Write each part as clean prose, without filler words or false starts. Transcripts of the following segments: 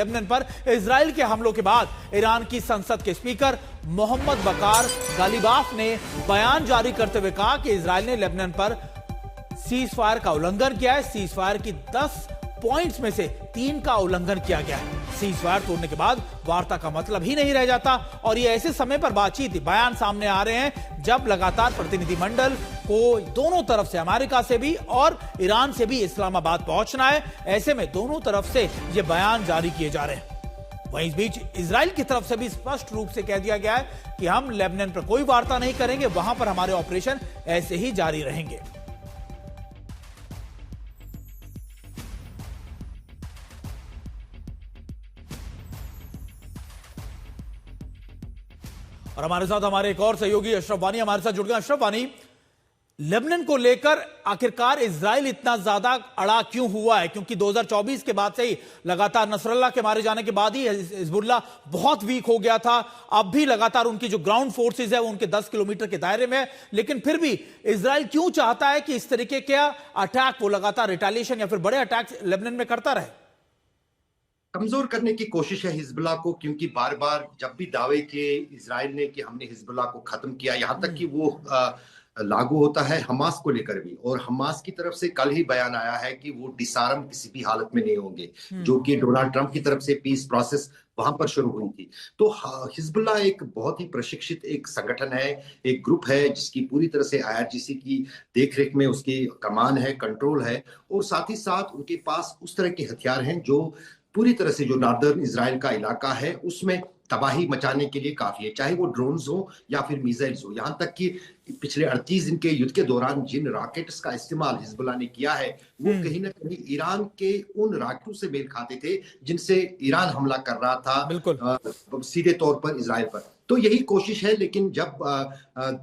Lebanon पर Israel के हमलों के बाद ईरान की संसद के स्पीकर मोहम्मद बकार गालिबाफ ने बयान जारी करते हुए कहा कि इजराइल ने लेबनान पर सीज फायर का उल्लंघन किया है। सीज फायर की 10 पॉइंट्स में से 3 का उल्लंघन किया गया है। सीज फायर तोड़ने के बाद वार्ता का मतलब ही नहीं रह जाता और ये ऐसे समय पर बातचीत बयान सामने आ रहे हैं जब लगातार प्रतिनिधिमंडल को दोनों तरफ से, अमेरिका से भी और ईरान से भी इस्लामाबाद पहुंचना है। ऐसे में दोनों तरफ से ये बयान जारी किए जा रहे हैं। वहीं इस बीच इजराइल की तरफ से भी स्पष्ट रूप से कह दिया गया है कि हम लेबनान पर कोई वार्ता नहीं करेंगे, वहां पर हमारे ऑपरेशन ऐसे ही जारी रहेंगे। और हमारे साथ हमारे एक और सहयोगी अशरफ वानी हमारे साथ जुड़ गए। अशरफ वानी, लेबनान को लेकर आखिरकार इजराइल इतना ज्यादा अड़ा क्यों हुआ है? क्योंकि 2024 के बाद से ही लगातार नसरल्लाह के मारे जाने के बाद ही हिजबुल्लाह बहुत वीक हो गया था। अब भी लगातार उनकी जो ग्राउंड फोर्सेज है वो उनके 10 किलोमीटर के दायरे में है, लेकिन फिर भी इजराइल क्यों चाहता है कि इस तरीके के अटैक, वो लगातार रिटेलिएशन या फिर बड़े अटैक लेबनान में करता रहे? कमजोर करने की कोशिश है हिजबुल्लाह को, क्योंकि बार बार जब भी दावे किए इजराइल ने कि हमने हिजबुल्लाह को खत्म किया, यहां तक कि वो लागू होता है हमास को लेकर भी। और हमास की तरफ से कल ही बयान आया है कि वो डिसआर्म किसी भी हालत में नहीं होंगे, जो कि डोनाल्ड ट्रंप की तरफ से पीस प्रोसेस वहां पर शुरू हुई थी। तो हिजबुल्लाह एक बहुत ही प्रशिक्षित एक संगठन है, एक ग्रुप है जिसकी पूरी तरह से आईआरजीसी की देखरेख में उसकी कमान है, कंट्रोल है, और साथ ही साथ उनके पास उस तरह के हथियार हैं जो पूरी तरह से जो नॉर्दर्न इजराइल का इलाका है उसमें तबाही मचाने के लिए काफी है, चाहे वो ड्रोन्स हो या फिर मिसाइल्स हो। यहां तक कि पिछले 38 दिन के युद्ध के दौरान जिन रॉकेट्स का इस्तेमाल हिजबुल्लाह ने किया है वो कहीं ना कहीं ईरान के उन रॉकेटों से मेल खाते थे जिनसे ईरान हमला कर रहा था सीधे तौर पर इजराइल पर। तो यही कोशिश है, लेकिन जब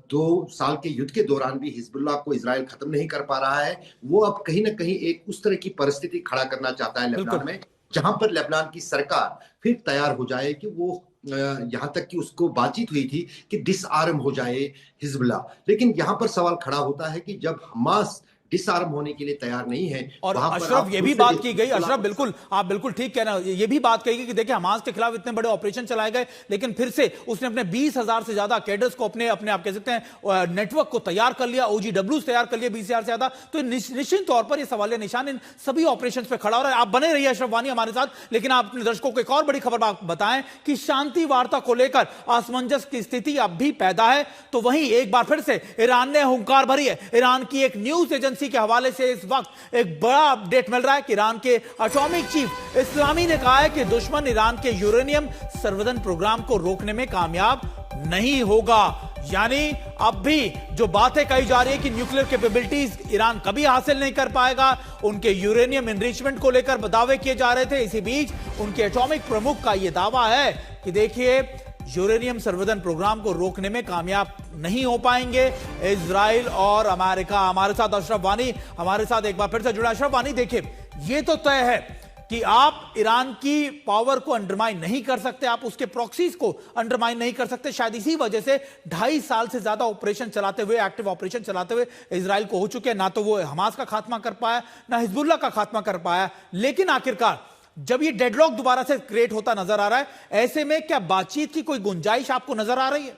2 साल के युद्ध के दौरान भी हिजबुल्लाह को इजराइल खत्म नहीं कर पा रहा है, वो अब कहीं ना कहीं एक उस तरह की परिस्थिति खड़ा करना चाहता है लेबनान में, जहां पर लेबनान की सरकार फिर तैयार हो जाए कि वो यहां तक कि उसको बातचीत हुई थी कि डिसआर्म हो जाए हिजबुल्लाह। लेकिन यहां पर सवाल खड़ा होता है कि जब हमास डिसआर्म होने के लिए तैयार नहीं है, और अशरफ ये भी बात की गई, अशरफ बिल्कुल आप बिल्कुल ठीक कहना, ये भी बात कही गई कि देखिए हमास के खिलाफ इतने बड़े ऑपरेशन चलाए गए, लेकिन फिर से उसने अपने 20,000 से ज्यादा कैडर्स को अपने आप कह सकते हैं नेटवर्क को तैयार कर लिया, OGWs तैयार कर लिया 20,000 से ज्यादा। तो निश्चित तौर पर यह सवालिया निशान इन सभी ऑपरेशन पे खड़ा हो रहा है। आप बने रहिए अशरफ वानी हमारे साथ, लेकिन आप अपने दर्शकों को एक और बड़ी खबर बताएं कि शांति वार्ता को लेकर असमंजस की स्थिति अब भी पैदा है। तो वहीं एक बार फिर से ईरान ने हुंकार भरी है। ईरान की एक न्यूज एजेंसी के हवाले से इस वक्त एक बड़ा अपडेट मिल रहा है कि ईरान के एटॉमिक चीफ इस्लामी ने कहा है कि दुश्मन ईरान के यूरेनियम संवर्धन प्रोग्राम को रोकने में कामयाब नहीं होगा। यानी अब भी जो बातें कही जा रही है कि न्यूक्लियर कैपेबिलिटीज ईरान कभी हासिल नहीं कर पाएगा, उनके यूरेनियम एनरिचमेंट को लेकर दावे किए जा रहे थे। इसी बीच उनके एटॉमिक प्रमुख का यह दावा है कि देखिए यूरेनियम संवर्धन प्रोग्राम को रोकने में कामयाब नहीं हो पाएंगे इजराइल और अमेरिका। हमारे साथ अशरफ वानी हमारे साथ एक बार फिर से जुड़ा। अशरफ वानी, देखिए ये तो तय है कि आप ईरान की पावर को अंडरमाइन नहीं कर सकते, आप उसके प्रॉक्सीज को अंडरमाइन नहीं कर सकते। शायद इसी वजह से 2.5 साल से ज्यादा ऑपरेशन चलाते हुए, एक्टिव ऑपरेशन चलाते हुए इजराइल को हो चुके हैं। ना तो वो हमास का खात्मा कर पाया, ना हिजबुल्लाह का खात्मा कर पाया। लेकिन आखिरकार जब ये डेडलॉक दोबारा से क्रिएट होता नजर आ रहा है, ऐसे में क्या बातचीत की कोई गुंजाइश आपको नजर आ रही है?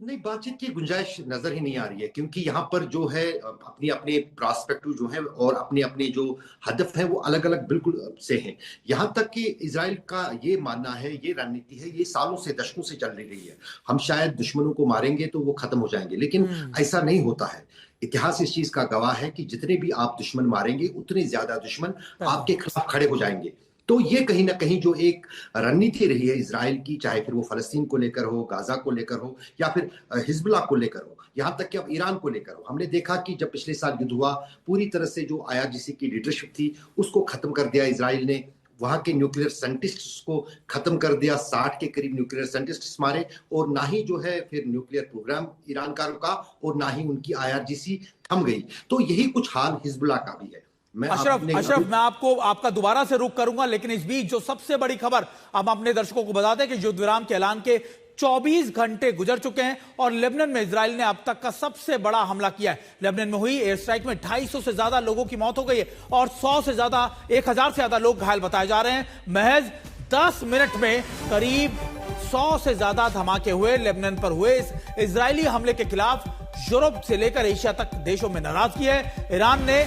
नहीं, बातचीत की गुंजाइश नजर ही नहीं आ रही है, क्योंकि यहाँ पर जो है अपनी अपने प्रोस्पेक्टिव जो है और अपने अपने जो हदफ है वो अलग अलग बिल्कुल से हैं। यहाँ तक कि इजराइल का ये मानना है, ये रणनीति है, ये सालों से दशकों से चल रही है, हम शायद दुश्मनों को मारेंगे तो वो खत्म हो जाएंगे, लेकिन ऐसा नहीं होता है। इतिहास इस चीज का गवाह है कि जितने भी आप दुश्मन मारेंगे उतने ज्यादा दुश्मन आपके खिलाफ खड़े हो जाएंगे। तो ये कहीं ना कहीं जो एक रणनीति रही है इजराइल की, चाहे फिर वो फलस्तीन को लेकर हो, गाजा को लेकर हो, या फिर हिजबुल्लाह को लेकर हो, यहां तक कि अब ईरान को लेकर हो। हमने देखा कि जब पिछले साल युद्ध हुआ, पूरी तरह से जो आईआरजीसी की लीडरशिप थी उसको खत्म कर दिया इजराइल ने, वहां के न्यूक्लियर साइंटिस्ट्स को खत्म कर दिया, 60 के करीब न्यूक्लियर साइंटिस्ट्स मारे, और ना ही जो है फिर न्यूक्लियर प्रोग्राम ईरान का रुका और ना ही उनकी आईआरजीसी थम गई। तो यही कुछ हाल हिजबुल्लाह का भी है। अशरफ, मैं आपका दोबारा से रुख करूंगा, लेकिन इस बीच जो सबसे बड़ी खबर हम अपने दर्शकों को बता दें कि युद्ध विराम के ऐलान के 24 घंटे गुजर चुके हैं और लेबनान में इजराइल ने अब तक का सबसे बड़ा हमला किया है। लेबनान में हुई एयर स्ट्राइक में 250 से ज्यादा लोगों की मौत हो गई है और 100 से ज्यादा 1000 से ज्यादा लोग घायल बताए जा रहे हैं। महज 10 मिनट में करीब 100 से ज्यादा धमाके हुए। लेबनान पर हुए इस इजरायली हमले के खिलाफ यूरोप से लेकर एशिया तक देशों में नाराजगी है। ईरान ने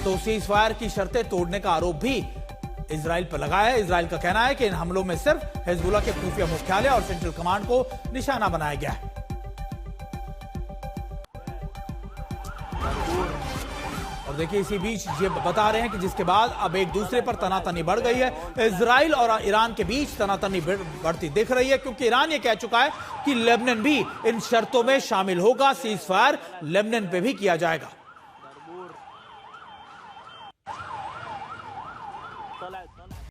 तो सीज फायर की शर्तें तोड़ने का आरोप भी इजराइल पर लगाया है। इजराइल का कहना है कि इन हमलों में सिर्फ हिजबुल्लाह के खुफिया मुख्यालय और सेंट्रल कमांड को निशाना बनाया गया है। और देखिए इसी बीच ये बता रहे हैं कि जिसके बाद अब एक दूसरे पर तनातनी बढ़ गई है। इजराइल और ईरान के बीच तनातनी बढ़ती दिख रही है क्योंकि ईरान ये कह चुका है कि लेबनान भी इन शर्तों में शामिल होगा। सीज फायर लेबनान पे भी किया जाएगा।